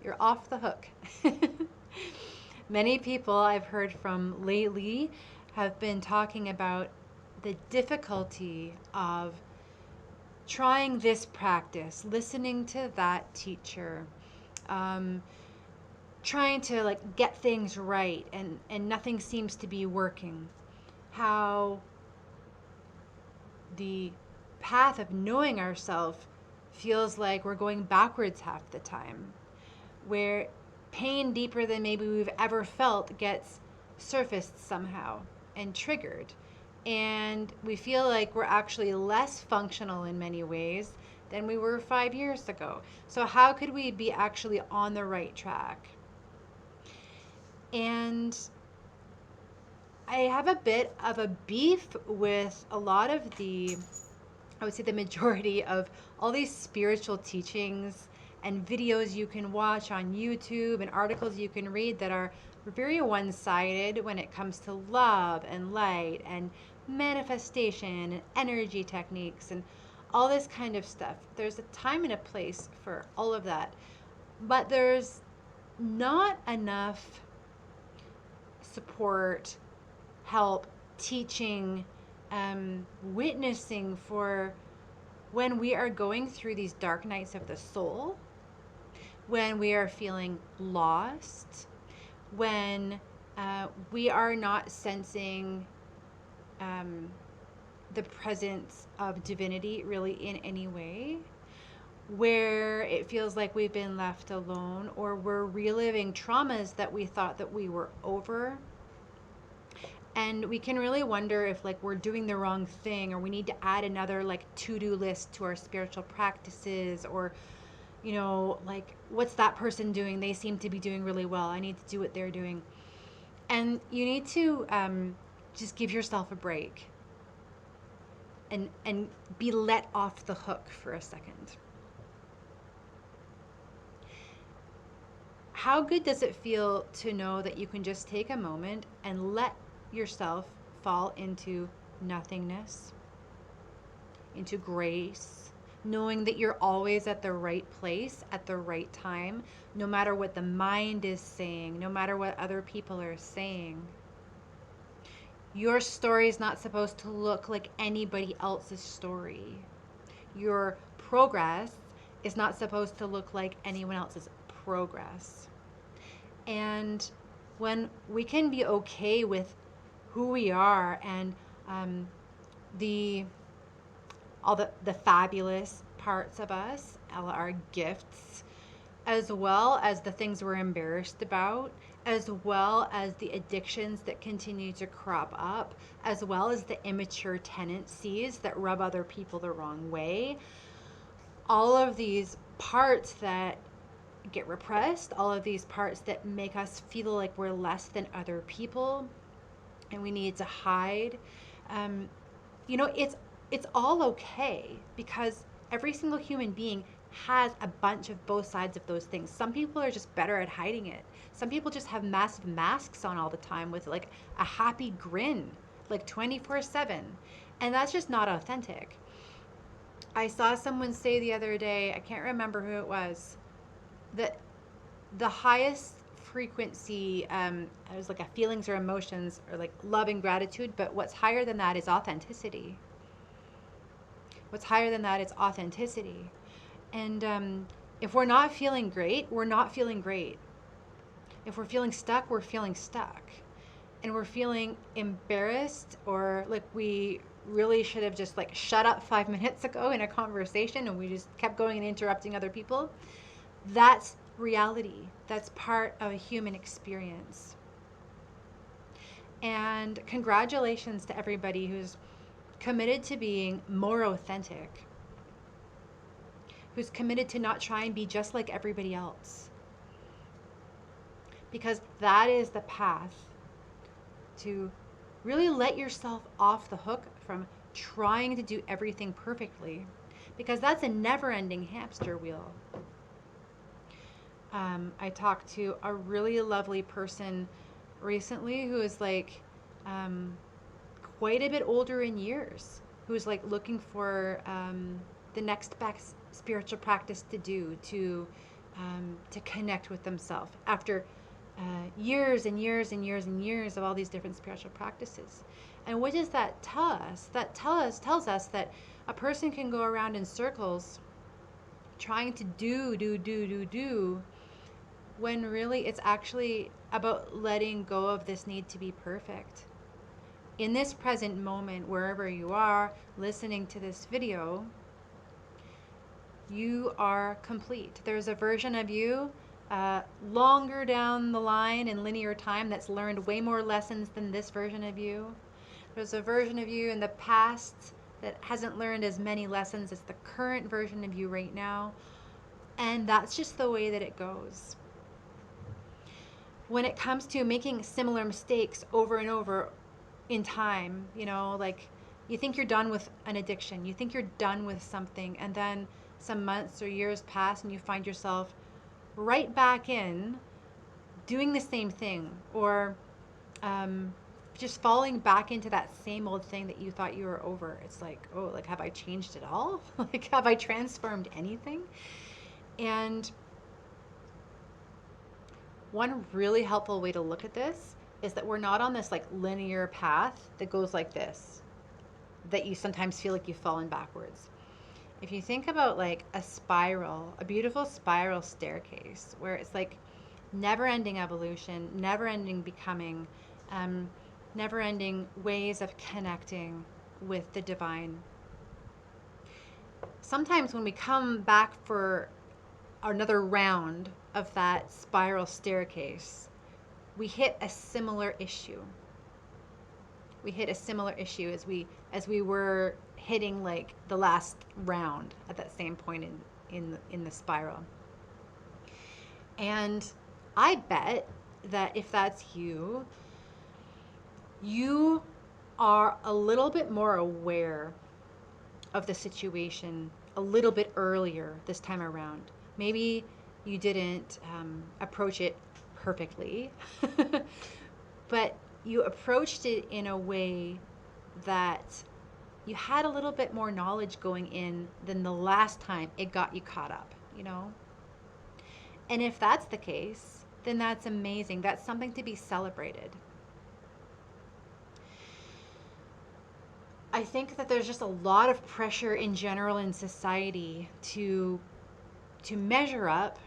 You're off the hook. Many people I've heard from lately have been talking about the difficulty of trying this practice, listening to that teacher, um, trying to like get things right, and nothing seems to be working. How the path of knowing ourselves feels like we're going backwards half the time, where pain deeper than maybe we've ever felt gets surfaced somehow and triggered. And we feel like we're actually less functional in many ways than we were 5 years ago. So, how could we be actually on the right track? And I have a bit of a beef with a lot of I would say the majority of all these spiritual teachings and videos you can watch on YouTube and articles you can read that are very one sided when it comes to love and light and manifestation and energy techniques and all this kind of stuff. There's a time and a place for all of that, but there's not enough support, help, teaching, witnessing for when we are going through these dark nights of the soul, when we are feeling lost, when we are not sensing the presence of divinity really in any way, where it feels like we've been left alone, or we're reliving traumas that we thought that we were over. And we can really wonder if like we're doing the wrong thing, or we need to add another like to-do list to our spiritual practices, or like what's that person doing? They seem to be doing really well. I need to do what they're doing. And you need to just give yourself a break and be let off the hook for a second. How good does it feel to know that you can just take a moment and let yourself fall into nothingness, into grace, knowing that you're always at the right place at the right time, no matter what the mind is saying, no matter what other people are saying. Your story is not supposed to look like anybody else's story. Your progress is not supposed to look like anyone else's progress. And when we can be okay with who we are and the all the fabulous parts of us, all our gifts, as well as the things we're embarrassed about, as well as the addictions that continue to crop up, as well as the immature tendencies that rub other people the wrong way. All of these parts that get repressed, all of these parts that make us feel like we're less than other people and we need to hide. Um, it's all okay, because every single human being has a bunch of both sides of those things. Some people are just better at hiding it. Some people just have massive masks on all the time with like a happy grin, like 24/7. And that's just not authentic. I saw someone say the other day, I can't remember who it was, that the highest frequency it was like a feelings or emotions or like love and gratitude, but what's higher than that is authenticity. What's higher than that is authenticity. And if we're not feeling great, we're not feeling great. If we're feeling stuck, we're feeling stuck. And we're feeling embarrassed, or like we really should have just like shut up 5 minutes ago in a conversation and we just kept going and interrupting other people. That's reality. That's part of a human experience. And congratulations to everybody who's committed to being more authentic, who's committed to not try and be just like everybody else. Because that is the path to really let yourself off the hook from trying to do everything perfectly, because that's a never-ending hamster wheel. I talked to a really lovely person recently who is like quite a bit older in years, who's like looking for the next best spiritual practice to do to to connect with themselves after years and years and years and years of all these different spiritual practices. And what does that tell us? That tells us that a person can go around in circles trying to do, when really it's actually about letting go of this need to be perfect. In this present moment, wherever you are listening to this video, you are complete. There's a version of you longer down the line in linear time that's learned way more lessons than this version of you. There's a version of you in the past that hasn't learned as many lessons as the current version of you right now. And that's just the way that it goes. When it comes to making similar mistakes over and over in time, like you think you're done with an addiction, you think you're done with something, and then some months or years pass and you find yourself right back in doing the same thing, or just falling back into that same old thing that you thought you were over. It's like, oh, like, have I changed at all? Like, have I transformed anything? And one really helpful way to look at this is that we're not on this like linear path that goes like this, that you sometimes feel like you've fallen backwards. If you think about like a spiral, a beautiful spiral staircase where it's like never-ending evolution, never-ending becoming, never-ending ways of connecting with the divine. Sometimes when we come back for another round of that spiral staircase, we hit a similar issue. We hit a similar issue as we were hitting like the last round at that same point in the spiral. And I bet that if that's you, you are a little bit more aware of the situation a little bit earlier this time around. Maybe you didn't approach it perfectly, but you approached it in a way that you had a little bit more knowledge going in than the last time it got you caught up, And if that's the case, then that's amazing. That's something to be celebrated. I think that there's just a lot of pressure in general in society to measure up,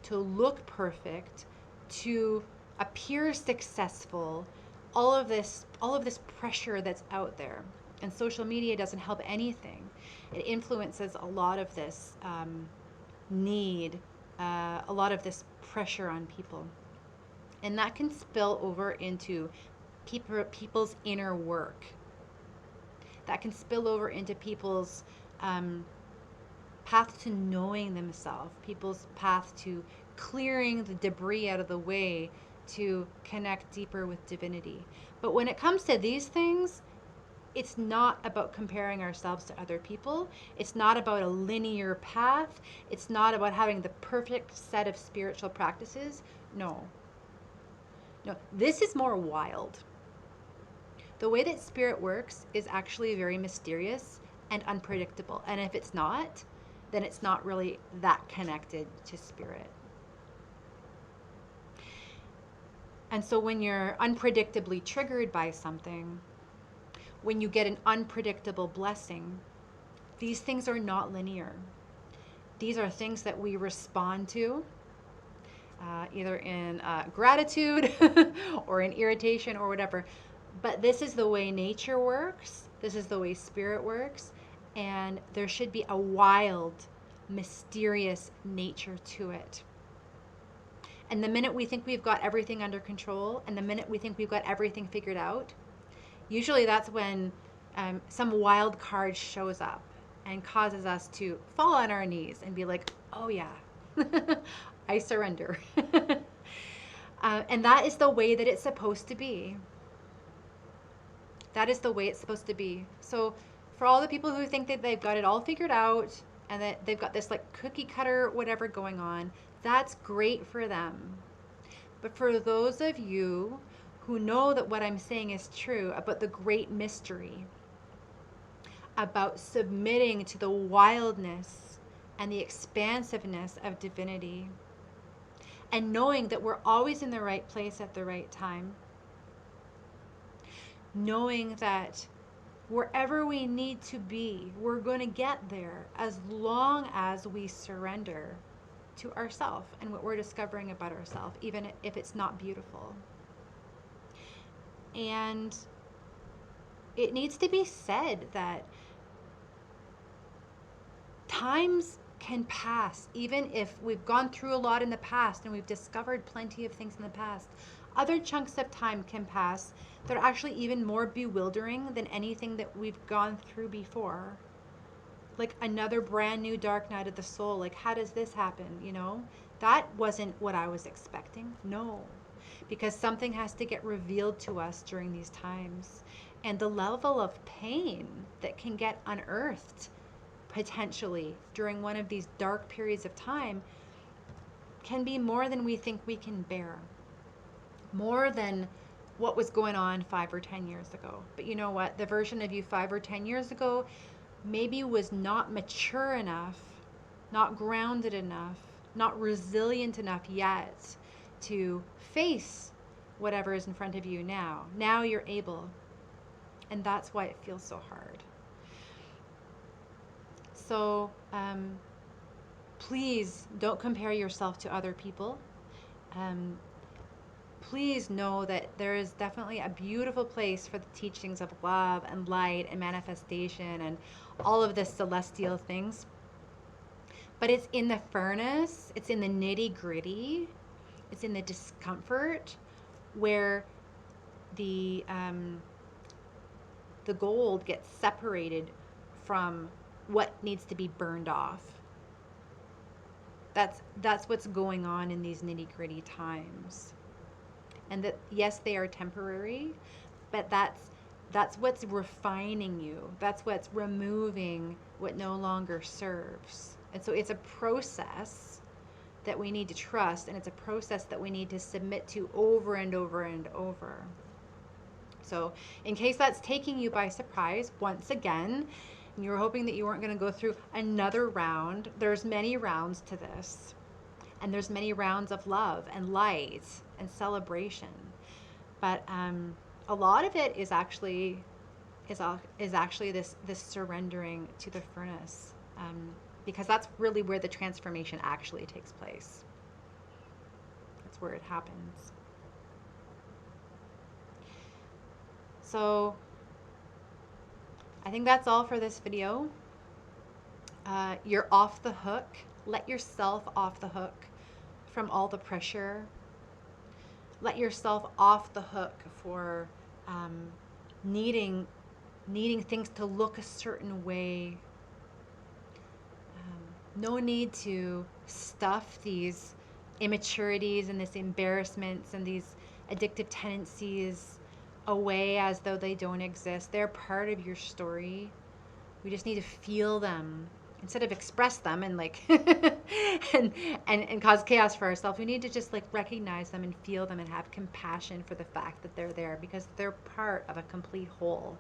to look perfect, to appear successful, all of this pressure that's out there. And social media doesn't help anything. It influences a lot of this need, a lot of this pressure on people. And that can spill over into people's inner work. That can spill over into people's path to knowing themselves, people's path to clearing the debris out of the way to connect deeper with divinity. But when it comes to these things, it's not about comparing ourselves to other people. It's not about a linear path. It's not about having the perfect set of spiritual practices. No, this is more wild. The way that spirit works is actually very mysterious and unpredictable. And if it's not, then it's not really that connected to spirit. And so when you're unpredictably triggered by something, when you get an unpredictable blessing, these things are not linear. These are things that we respond to, either in gratitude or in irritation or whatever. But this is the way nature works. This is the way spirit works. And there should be a wild, mysterious nature to it. And the minute we think we've got everything under control, and the minute we think we've got everything figured out, usually that's when some wild card shows up and causes us to fall on our knees and be like, oh yeah, I surrender. And that is the way that it's supposed to be. That is the way it's supposed to be. So for all the people who think that they've got it all figured out and that they've got this like cookie cutter whatever going on, that's great for them. But for those of you who know that what I'm saying is true about the great mystery, about submitting to the wildness and the expansiveness of divinity, and knowing that we're always in the right place at the right time, knowing that wherever we need to be, we're going to get there as long as we surrender to ourselves and what we're discovering about ourselves, even if it's not beautiful. And it needs to be said that times can pass, even if we've gone through a lot in the past and we've discovered plenty of things in the past. Other chunks of time can pass that are actually even more bewildering than anything that we've gone through before. Like another brand new dark night of the soul. Like, how does this happen? You know, that wasn't what I was expecting. No, because something has to get revealed to us during these times. And the level of pain that can get unearthed potentially during one of these dark periods of time can be more than we think we can bear, more than what was going on 5 or 10 years ago. But you know what? The version of you 5 or 10 years ago maybe was not mature enough, not grounded enough, not resilient enough yet to face whatever is in front of you now. Now you're able. And that's why it feels so hard. So please don't compare yourself to other people. Please know that there is definitely a beautiful place for the teachings of love and light and manifestation and all of the celestial things. But it's in the furnace, it's in the nitty-gritty, it's in the discomfort where the gold gets separated from what needs to be burned off. That's what's going on in these nitty-gritty times. And that, yes, they are temporary, but that's what's refining you. That's what's removing what no longer serves. And so it's a process that we need to trust, and it's a process that we need to submit to over and over and over. So in case that's taking you by surprise, once again, and you were hoping that you weren't going to go through another round, there's many rounds to this. And there's many rounds of love and light and celebration. But a lot of it is actually this surrendering to the furnace, because that's really where the transformation actually takes place. That's where it happens. So I think that's all for this video. You're off the hook. Let yourself off the hook from all the pressure. Let yourself off the hook for needing things to look a certain way. No need to stuff these immaturities and these embarrassments and these addictive tendencies away as though they don't exist. They're part of your story. We just need to feel them instead of express them and like and cause chaos for ourselves. We need to just like recognize them and feel them and have compassion for the fact that they're there, because they're part of a complete whole.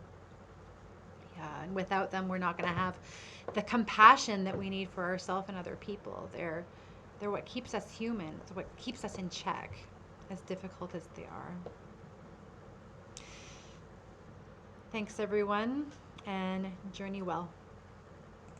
Yeah, and without them, we're not going to have the compassion that we need for ourselves and other people. They're what keeps us human. It's what keeps us in check, as difficult as they are. Thanks, everyone, and journey well.